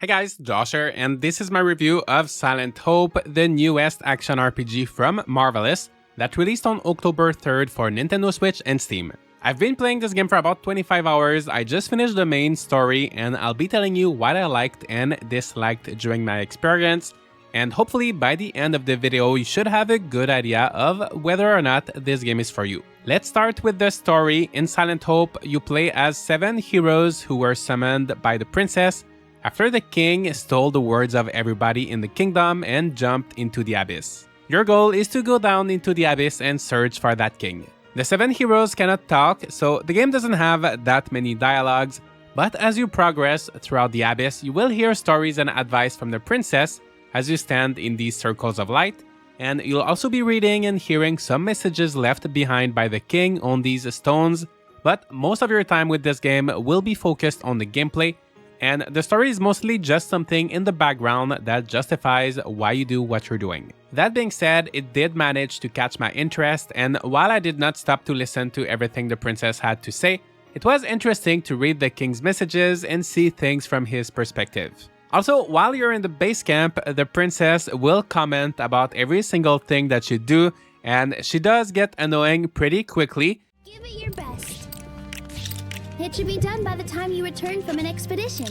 Hey guys, Josh here, and this is my review of Silent Hope, the newest action RPG from Marvelous that released on October 3rd for Nintendo Switch and Steam. I've been playing this game for about 25 hours, I just finished the main story, and I'll be telling you what I liked and disliked during my experience, and hopefully by the end of the video you should have a good idea of whether or not this game is for you. Let's start with the story. In Silent Hope, you play as 7 heroes who were summoned by the princess after the king stole the words of everybody in the kingdom and jumped into the abyss. Your goal is to go down into the abyss and search for that king. The 7 heroes cannot talk, so the game doesn't have that many dialogues, but as you progress throughout the abyss, you will hear stories and advice from the princess as you stand in these circles of light, and you'll also be reading and hearing some messages left behind by the king on these stones, but most of your time with this game will be focused on the gameplay, and the story is mostly just something in the background that justifies why you do what you're doing. That being said, it did manage to catch my interest, and while I did not stop to listen to everything the princess had to say, it was interesting to read the king's messages and see things from his perspective. Also, while you're in the base camp, the princess will comment about every single thing that you do, and she does get annoying pretty quickly. Give it your best. It should be done by the time you return from an expedition.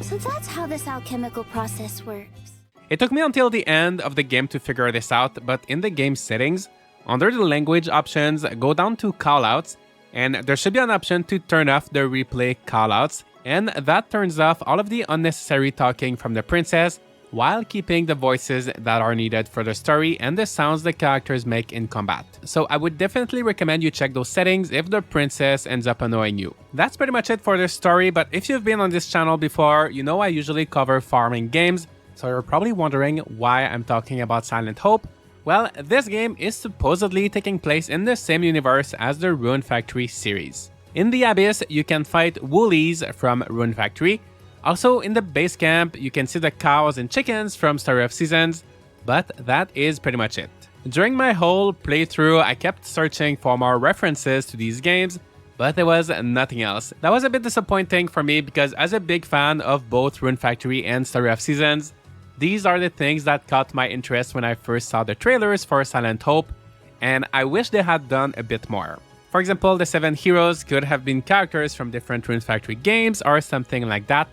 So that's how this alchemical process works. It took me until the end of the game to figure this out, but in the game settings, under the language options, go down to callouts, and there should be an option to turn off the replay callouts, and that turns off all of the unnecessary talking from the princess, while keeping the voices that are needed for the story and the sounds the characters make in combat. So I would definitely recommend you check those settings if the princess ends up annoying you. That's pretty much it for the story, but if you've been on this channel before, you know I usually cover farming games, so you're probably wondering why I'm talking about Silent Hope. Well, this game is supposedly taking place in the same universe as the Rune Factory series. In the Abyss, you can fight woolies from Rune Factory. Also, in the base camp, you can see the cows and chickens from Story of Seasons, but that is pretty much it. During my whole playthrough, I kept searching for more references to these games, but there was nothing else. That was a bit disappointing for me because as a big fan of both Rune Factory and Story of Seasons, these are the things that caught my interest when I first saw the trailers for Silent Hope, and I wish they had done a bit more. For example, the 7 heroes could have been characters from different Rune Factory games or something like that.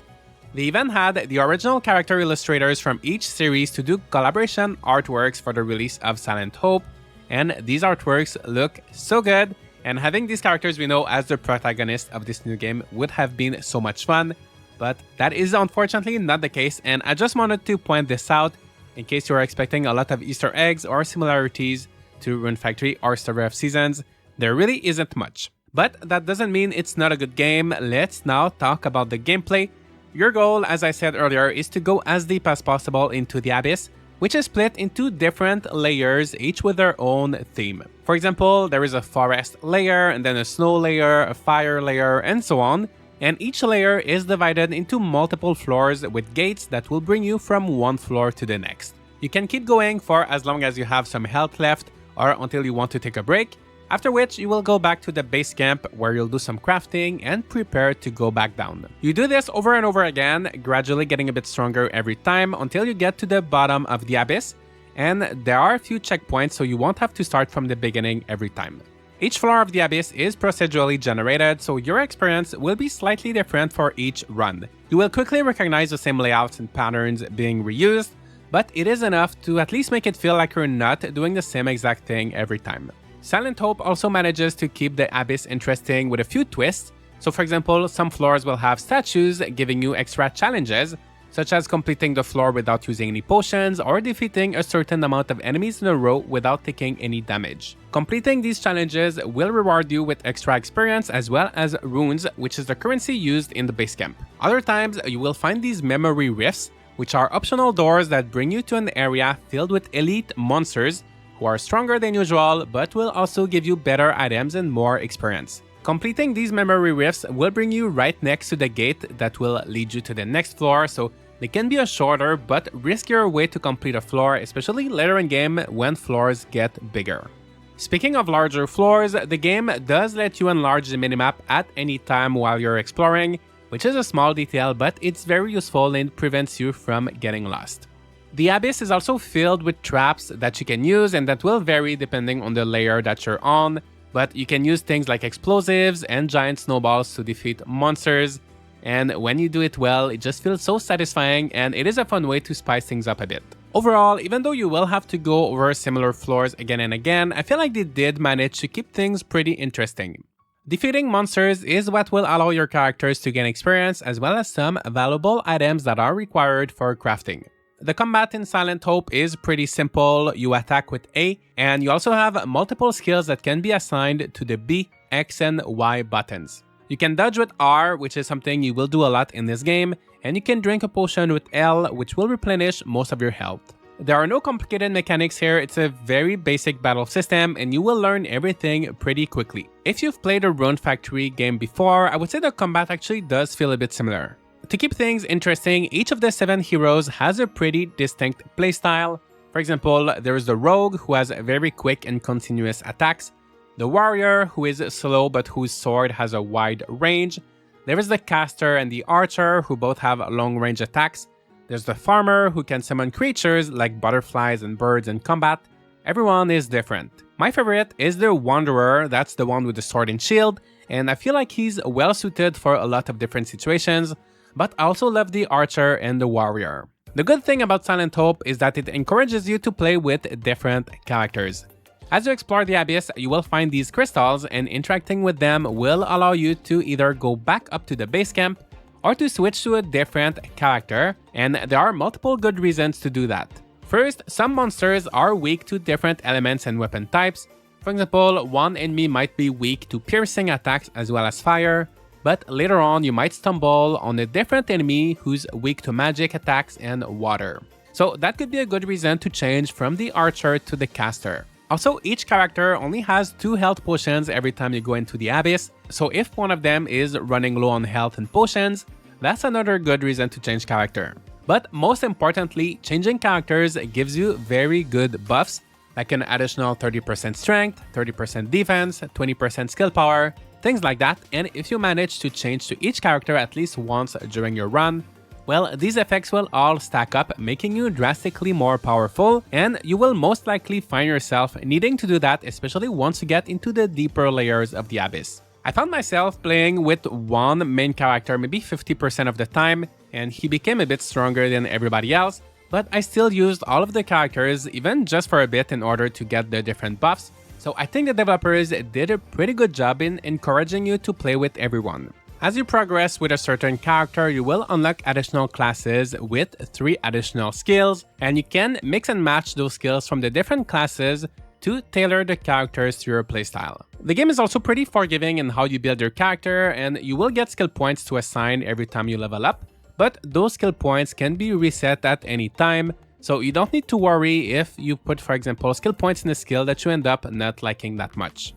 They even had the original character illustrators from each series to do collaboration artworks for the release of Silent Hope, and these artworks look so good, and having these characters we know as the protagonist of this new game would have been so much fun, but that is unfortunately not the case, and I just wanted to point this out in case you are expecting a lot of Easter eggs or similarities to Rune Factory or Story of Seasons. There really isn't much. But that doesn't mean it's not a good game. Let's now talk about the gameplay. Your goal, as I said earlier, is to go as deep as possible into the Abyss, which is split into different layers, each with their own theme. For example, there is a forest layer, and then a snow layer, a fire layer, and so on, and each layer is divided into multiple floors with gates that will bring you from one floor to the next. You can keep going for as long as you have some health left, or until you want to take a break, after which you will go back to the base camp where you'll do some crafting and prepare to go back down. You do this over and over again, gradually getting a bit stronger every time until you get to the bottom of the abyss, and there are a few checkpoints so you won't have to start from the beginning every time. Each floor of the abyss is procedurally generated, so your experience will be slightly different for each run. You will quickly recognize the same layouts and patterns being reused, but it is enough to at least make it feel like you're not doing the same exact thing every time. Silent Hope also manages to keep the Abyss interesting with a few twists. So for example, some floors will have statues giving you extra challenges, such as completing the floor without using any potions or defeating a certain amount of enemies in a row without taking any damage. Completing these challenges will reward you with extra experience as well as runes, which is the currency used in the base camp. Other times, you will find these memory rifts, which are optional doors that bring you to an area filled with elite monsters who are stronger than usual, but will also give you better items and more experience. Completing these memory rifts will bring you right next to the gate that will lead you to the next floor, so they can be a shorter but riskier way to complete a floor, especially later in game when floors get bigger. Speaking of larger floors, the game does let you enlarge the minimap at any time while you're exploring, which is a small detail, but it's very useful and prevents you from getting lost. The abyss is also filled with traps that you can use, and that will vary depending on the layer that you're on, but you can use things like explosives and giant snowballs to defeat monsters, and when you do it well, it just feels so satisfying, and it is a fun way to spice things up a bit. Overall, even though you will have to go over similar floors again and again, I feel like they did manage to keep things pretty interesting. Defeating monsters is what will allow your characters to gain experience as well as some valuable items that are required for crafting. The combat in Silent Hope is pretty simple. You attack with A, and you also have multiple skills that can be assigned to the B, X, and Y buttons. You can dodge with R, which is something you will do a lot in this game, and you can drink a potion with L, which will replenish most of your health. There are no complicated mechanics here, it's a very basic battle system, and you will learn everything pretty quickly. If you've played a Rune Factory game before, I would say the combat actually does feel a bit similar. To keep things interesting, each of the 7 heroes has a pretty distinct playstyle. For example, there is the Rogue, who has very quick and continuous attacks, the Warrior, who is slow but whose sword has a wide range, there is the Caster and the Archer, who both have long-range attacks, there's the Farmer, who can summon creatures like butterflies and birds in combat. Everyone is different. My favorite is the Wanderer, that's the one with the sword and shield, and I feel like he's well suited for a lot of different situations, but I also love the Archer and the Warrior. The good thing about Silent Hope is that it encourages you to play with different characters. As you explore the Abyss, you will find these crystals, and interacting with them will allow you to either go back up to the base camp or to switch to a different character, and there are multiple good reasons to do that. First, some monsters are weak to different elements and weapon types. For example, one enemy might be weak to piercing attacks as well as fire, but later on you might stumble on a different enemy who's weak to magic attacks and water. So that could be a good reason to change from the Archer to the Caster. Also, each character only has 2 health potions every time you go into the Abyss, so if one of them is running low on health and potions, that's another good reason to change character. But most importantly, changing characters gives you very good buffs, like an additional 30% strength, 30% defense, 20% skill power, things like that, and if you manage to change to each character at least once during your run, well, these effects will all stack up, making you drastically more powerful, and you will most likely find yourself needing to do that, especially once you get into the deeper layers of the Abyss. I found myself playing with one main character maybe 50% of the time, and he became a bit stronger than everybody else, but I still used all of the characters, even just for a bit, in order to get the different buffs, so I think the developers did a pretty good job in encouraging you to play with everyone. As you progress with a certain character, you will unlock additional classes with 3 additional skills, and you can mix and match those skills from the different classes to tailor the characters to your playstyle. The game is also pretty forgiving in how you build your character, and you will get skill points to assign every time you level up, but those skill points can be reset at any time, so you don't need to worry if you put, for example, skill points in a skill that you end up not liking that much.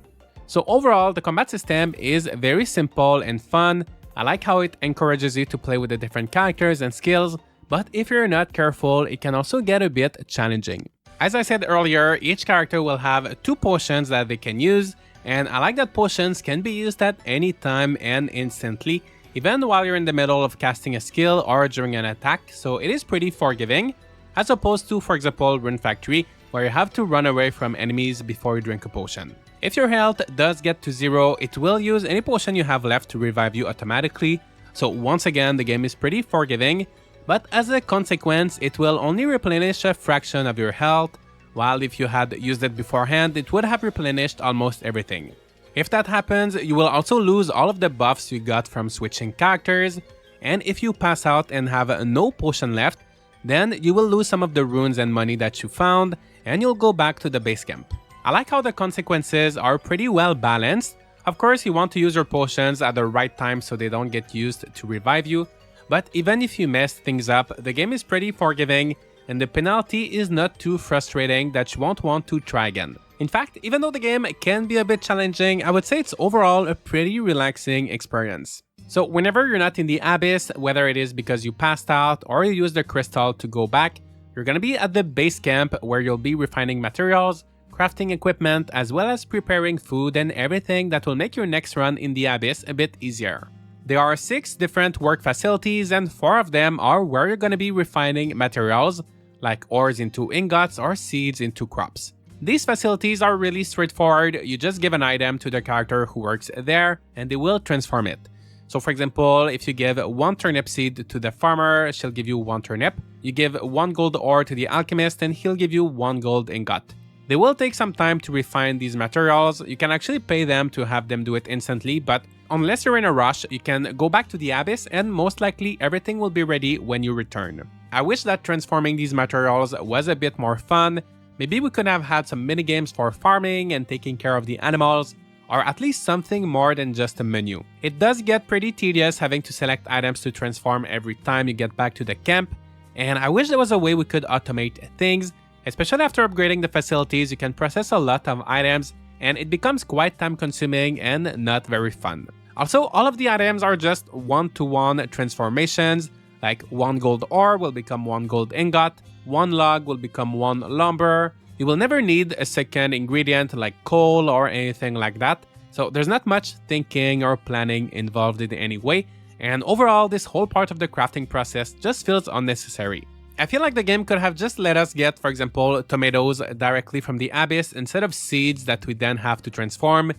So overall, the combat system is very simple and fun. I like how it encourages you to play with the different characters and skills, but if you're not careful, it can also get a bit challenging. As I said earlier, each character will have 2 potions that they can use, and I like that potions can be used at any time and instantly, even while you're in the middle of casting a skill or during an attack, so it is pretty forgiving, as opposed to, for example, Rune Factory, where you have to run away from enemies before you drink a potion. If your health does get to 0, it will use any potion you have left to revive you automatically, so once again the game is pretty forgiving, but as a consequence it will only replenish a fraction of your health, while if you had used it beforehand it would have replenished almost everything. If that happens, you will also lose all of the buffs you got from switching characters, and if you pass out and have no potion left, then you will lose some of the runes and money that you found, and you'll go back to the base camp. I like how the consequences are pretty well balanced. Of course, you want to use your potions at the right time so they don't get used to revive you, but even if you mess things up, the game is pretty forgiving, and the penalty is not too frustrating that you won't want to try again. In fact, even though the game can be a bit challenging, I would say it's overall a pretty relaxing experience. So whenever you're not in the Abyss, whether it is because you passed out or you use the crystal to go back, you're gonna be at the base camp where you'll be refining materials, crafting equipment, as well as preparing food and everything that will make your next run in the Abyss a bit easier. There are 6 different work facilities, and 4 of them are where you're going to be refining materials, like ores into ingots or seeds into crops. These facilities are really straightforward. You just give an item to the character who works there, and they will transform it. So for example, if you give 1 turnip seed to the farmer, she'll give you 1 turnip. You give 1 gold ore to the alchemist, and he'll give you 1 gold ingot. They will take some time to refine these materials. You can actually pay them to have them do it instantly, but unless you're in a rush, you can go back to the Abyss and most likely everything will be ready when you return. I wish that transforming these materials was a bit more fun. Maybe we could have had some minigames for farming and taking care of the animals, or at least something more than just a menu. It does get pretty tedious having to select items to transform every time you get back to the camp, and I wish there was a way we could automate things. Especially after upgrading the facilities, you can process a lot of items, and it becomes quite time-consuming and not very fun. Also, all of the items are just one-to-one transformations, like 1 gold ore will become 1 gold ingot, 1 log will become 1 lumber. You will never need a second ingredient like coal or anything like that, so there's not much thinking or planning involved in any way, and overall, this whole part of the crafting process just feels unnecessary. I feel like the game could have just let us get, for example, tomatoes directly from the Abyss instead of seeds that we then have to transform,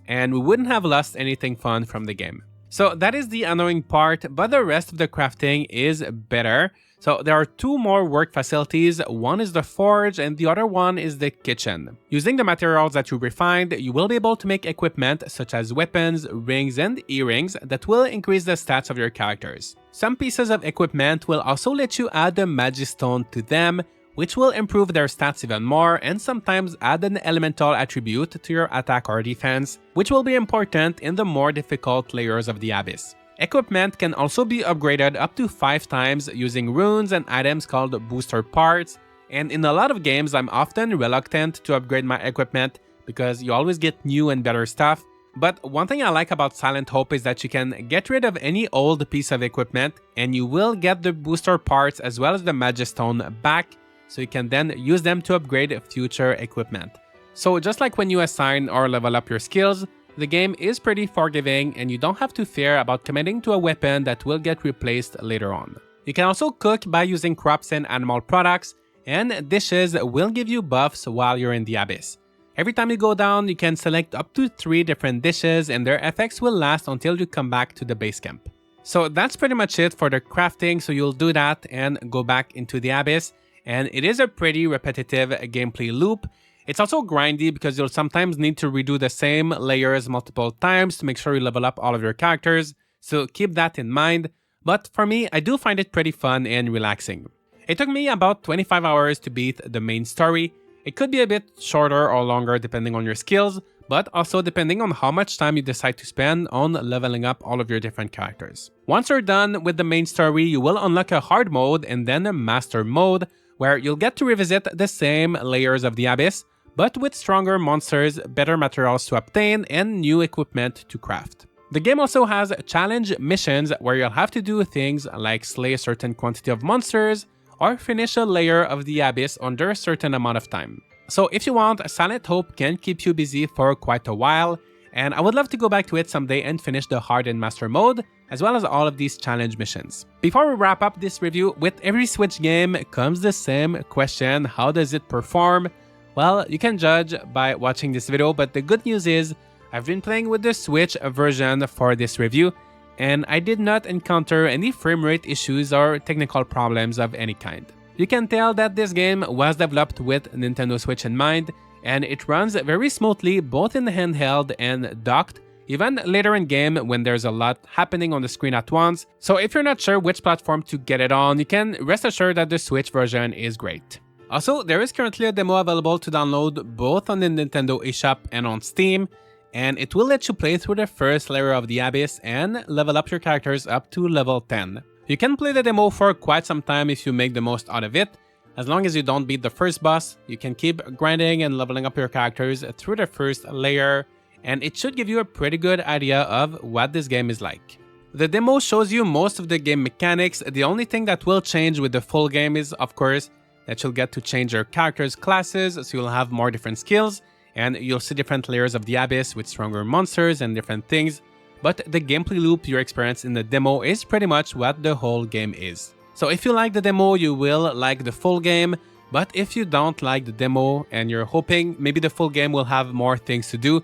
and we wouldn't have lost anything fun from the game. So that is the annoying part, but the rest of the crafting is better. So there are 2 more work facilities, one is the forge and the other one is the kitchen. Using the materials that you refined, you will be able to make equipment such as weapons, rings and earrings that will increase the stats of your characters. Some pieces of equipment will also let you add a Magistone to them, which will improve their stats even more and sometimes add an elemental attribute to your attack or defense, which will be important in the more difficult layers of the Abyss. Equipment can also be upgraded up to 5 times using runes and items called booster parts, and in a lot of games I'm often reluctant to upgrade my equipment because you always get new and better stuff. But one thing I like about Silent Hope is that you can get rid of any old piece of equipment and you will get the booster parts as well as the Magistone back, so you can then use them to upgrade future equipment. So just like when you assign or level up your skills, the game is pretty forgiving and you don't have to fear about committing to a weapon that will get replaced later on. You can also cook by using crops and animal products, and dishes will give you buffs while you're in the Abyss. Every time you go down, you can select up to 3 different dishes and their effects will last until you come back to the base camp. So that's pretty much it for the crafting, so you'll do that and go back into the Abyss. And it is a pretty repetitive gameplay loop. It's also grindy because you'll sometimes need to redo the same layers multiple times to make sure you level up all of your characters, so keep that in mind. But for me, I do find it pretty fun and relaxing. It took me about 25 hours to beat the main story. It could be a bit shorter or longer depending on your skills, but also depending on how much time you decide to spend on leveling up all of your different characters. Once you're done with the main story, you will unlock a hard mode and then a master mode, where you'll get to revisit the same layers of the Abyss, but with stronger monsters, better materials to obtain, and new equipment to craft. The game also has challenge missions where you'll have to do things like slay a certain quantity of monsters, or finish a layer of the Abyss under a certain amount of time. So if you want, Silent Hope can keep you busy for quite a while, and I would love to go back to it someday and finish the hard and master mode, as well as all of these challenge missions. Before we wrap up this review, with every Switch game comes the same question: how does it perform? Well, you can judge by watching this video, but the good news is I've been playing with the Switch version for this review, and I did not encounter any frame rate issues or technical problems of any kind. You can tell that this game was developed with Nintendo Switch in mind, and it runs very smoothly both in handheld and docked, even later in game when there's a lot happening on the screen at once. So if you're not sure which platform to get it on, you can rest assured that the Switch version is great. Also, there is currently a demo available to download both on the Nintendo eShop and on Steam, and it will let you play through the first layer of the Abyss and level up your characters up to level 10. You can play the demo for quite some time if you make the most out of it. As long as you don't beat the first boss, you can keep grinding and leveling up your characters through the first layer, and it should give you a pretty good idea of what this game is like. The demo shows you most of the game mechanics. The only thing that will change with the full game is, of course, that you'll get to change your character's classes, so you'll have more different skills, and you'll see different layers of the Abyss with stronger monsters and different things. but the gameplay loop you experience in the demo is pretty much what the whole game is. So if you like the demo, you will like the full game, but if you don't like the demo and you're hoping maybe the full game will have more things to do,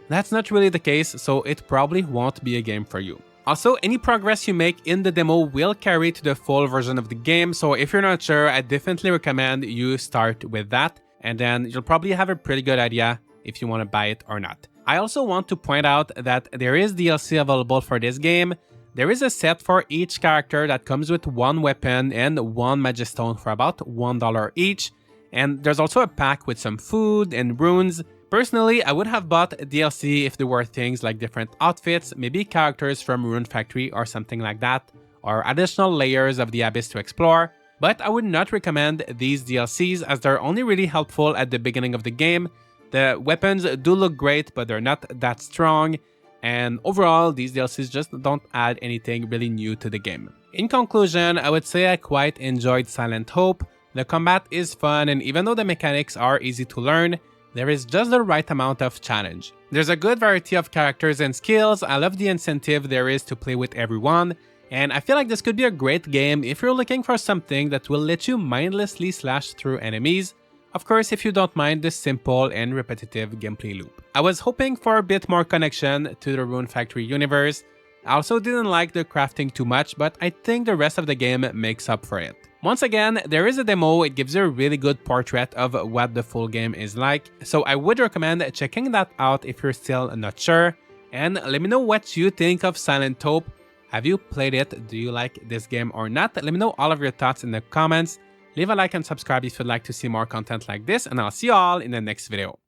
that's not really the case, so it probably won't be a game for you. Also, any progress you make in the demo will carry to the full version of the game, so if you're not sure, I definitely recommend you start with that, and then you'll probably have a pretty good idea if you want to buy it or not. I also want to point out that there is DLC available for this game. There is a set for each character that comes with one weapon and one Magistone for about $1 each, and there's also a pack with some food and runes. Personally, I would have bought DLC if there were things like different outfits, maybe characters from Rune Factory or something like that, or additional layers of the Abyss to explore, but I would not recommend these DLCs as they're only really helpful at the beginning of the game. The weapons do look great, but they're not that strong, and overall, these DLCs just don't add anything really new to the game. In conclusion, I would say I quite enjoyed Silent Hope. The combat is fun, and even though the mechanics are easy to learn, there is just the right amount of challenge. There's a good variety of characters and skills. I love the incentive there is to play with everyone, and I feel like this could be a great game if you're looking for something that will let you mindlessly slash through enemies. Of course, if you don't mind the simple and repetitive gameplay loop. I was hoping for a bit more connection to the Rune Factory universe. I also didn't like the crafting too much, but I think the rest of the game makes up for it. Once again, there is a demo. It gives you a really good portrait of what the full game is like, so I would recommend checking that out if you're still not sure. And let me know what you think of Silent Hope. Have you played it? Do you like this game or not? Let me know all of your thoughts in the comments. Leave a like and subscribe if you'd like to see more content like this, and I'll see you all in the next video.